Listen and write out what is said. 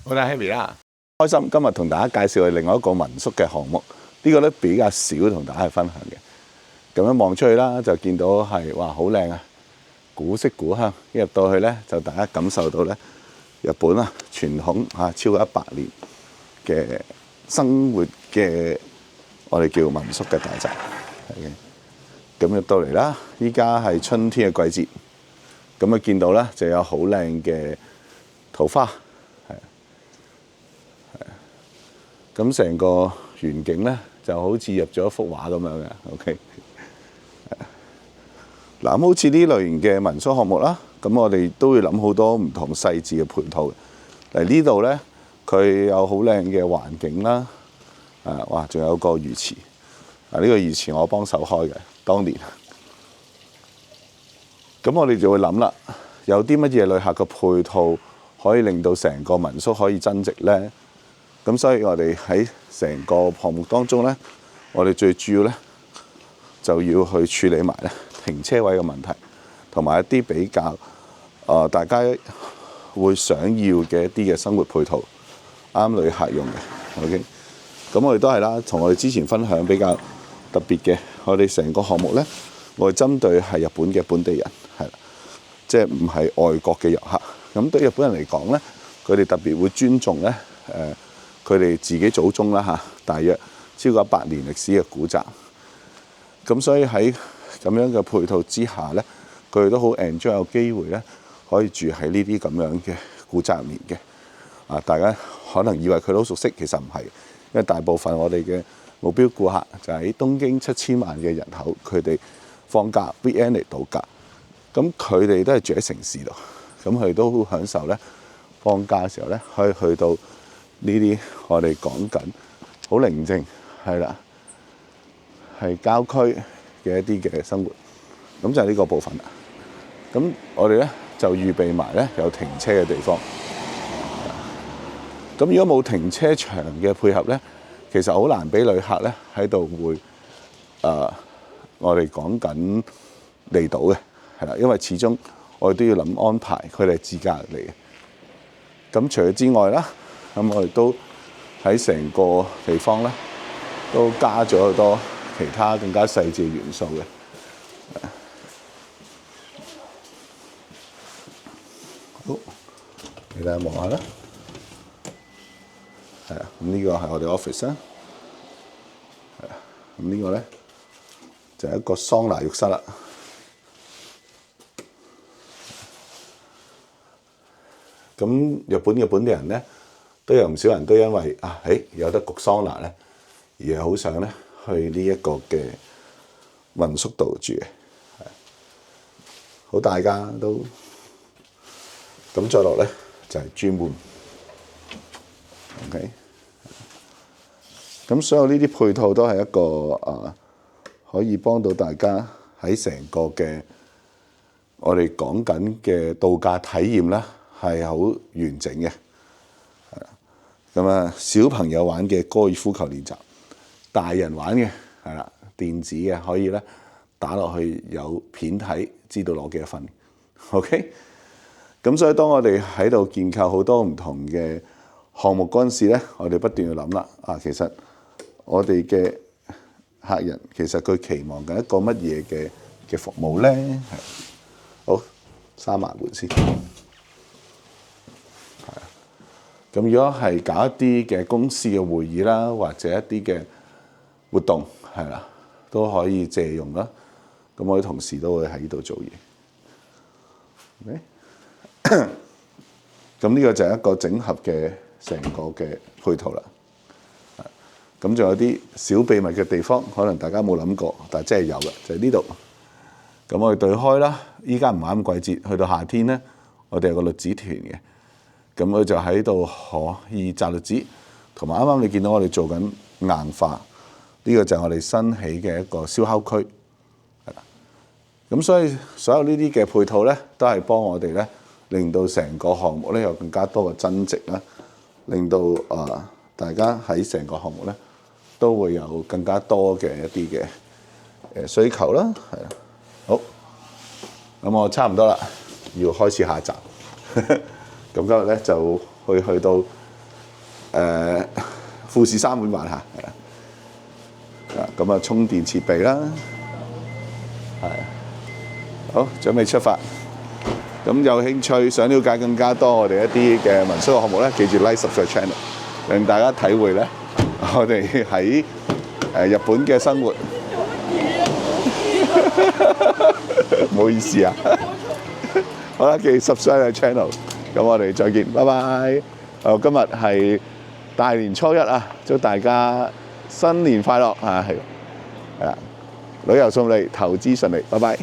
好啦 ，Happy 啦，開心今日同大家介紹另外一個民宿嘅項目，呢個咧比較少同大家分享嘅。咁樣望出去啦，就見到係哇好靚啊，古色古香。一入到去咧，就大家感受到咧日本啊傳統超過100年嘅生活嘅我哋叫民宿嘅大宅。咁入到嚟啦，依家係春天嘅季節，咁啊見到咧就有好靚嘅桃花。咁成個園景咧就好似入咗一幅畫咁樣嘅 ，OK。嗱，咁好似呢類型嘅民宿項目啦，咁我哋都會諗好多唔同細緻嘅配套。嚟呢度咧，佢有好靚嘅環境啦，哇，仲有個魚池。呢個魚池我幫手開嘅，當年。咁我哋就會諗啦，有啲乜嘢旅客嘅配套可以令到成個民宿可以增值咧？咁所以我哋喺成個項目當中咧，我哋最主要咧就要去處理埋咧停車位嘅問題，同埋一啲比較大家會想要嘅一啲嘅生活配套，啱旅客用嘅。OK， 咁我哋都係啦，同我哋之前分享比較特別嘅，我哋成個項目咧，我哋針對係日本嘅本地人，係啦，即係唔係外國嘅遊客。咁對日本人嚟講咧，佢哋特別會尊重咧佢哋自己祖宗啦大約超過100年歷史嘅古宅，咁所以喺咁樣嘅配套之下咧，佢哋都好 enjoy 有機會咧，可以住喺呢啲咁樣嘅古宅入面嘅。大家可能以為佢都好熟悉，其實唔係，因為大部分我哋嘅目標顧客就喺東京7000萬嘅人口，佢哋放假 weekend 嚟度假，咁佢哋都係住喺城市度，咁佢哋都好享受咧放假嘅時候咧，可以去到呢啲我哋講緊好寧靜，係啦，係郊區嘅一啲嘅生活，咁就係呢個部分啦。咁我哋咧就預備埋咧有停車嘅地方。咁如果冇停車場嘅配合咧，其實好難俾旅客咧喺度會我哋講緊嚟到嘅，係啦，因為始終我哋都要諗安排佢哋自駕嚟嘅。咁除咗之外啦，咁我哋都喺成個地方咧，都加咗好多其他更加細緻嘅元素嘅。好，你哋望下啦。係啊，咁呢個係我哋 office 啦。係啊，咁呢個咧就係一個桑拿浴室啦。咁日本嘅本地人咧，都有唔少人都因為有得焗桑拿咧，而係好想咧去呢一個嘅民宿度住嘅，好大家都咁再落咧就係專門 OK。咁所有呢啲配套都係一個可以幫到大家喺成個嘅我哋講緊嘅度假體驗啦。係好完整嘅，係啦。咁啊，小朋友玩嘅高爾夫球練習，大人玩嘅係啦，電子嘅可以咧打落去有片睇，知道攞幾多分。OK，咁所以當我哋喺度建構好多唔同嘅項目嗰陣時咧，我哋不斷要諗啦。其實我哋嘅客人其實佢期望緊一個乜嘢嘅服務咧？係好閂埋門先。咁如果係搞一啲嘅公司嘅會議啦，或者一啲嘅活動，係啦，都可以借用啦。咁我啲同事都會喺呢度做嘢。咁呢個就係一個整合嘅成個嘅配套啦。咁仲有啲小秘密嘅地方，可能大家冇諗過，但係真係有嘅，就係呢度。咁我哋對開啦，依家唔係啱季節，去到夏天咧，我哋有個栗子團嘅。咁佢就喺度可以摘栗子，同埋啱啱你見到我哋做緊硬化，呢個就係我哋新起嘅一個燒烤區，係啦。咁所以所有呢啲嘅配套咧，都係幫我哋咧，令到成個項目咧有更加多嘅增值啦，令到大家喺成個項目咧都會有更加多嘅一啲嘅需求啦，係啊。好，咁我差唔多啦，要開始下集。咁今日咧就去到富士山碗玩下，係啦。咁啊，充電設備啦，係好準備出發。咁有興趣想了解更加多我哋一啲嘅民宿嘅項目咧，記住 like subscribe channel， 令大家體會咧我哋喺日本嘅生活。唔好意思啊，好啦，記住 subscribe channel， 咁我哋再見，拜拜。今日係大年初一啊，祝大家新年快樂啊！係啦，旅遊順利，投資順利，拜拜。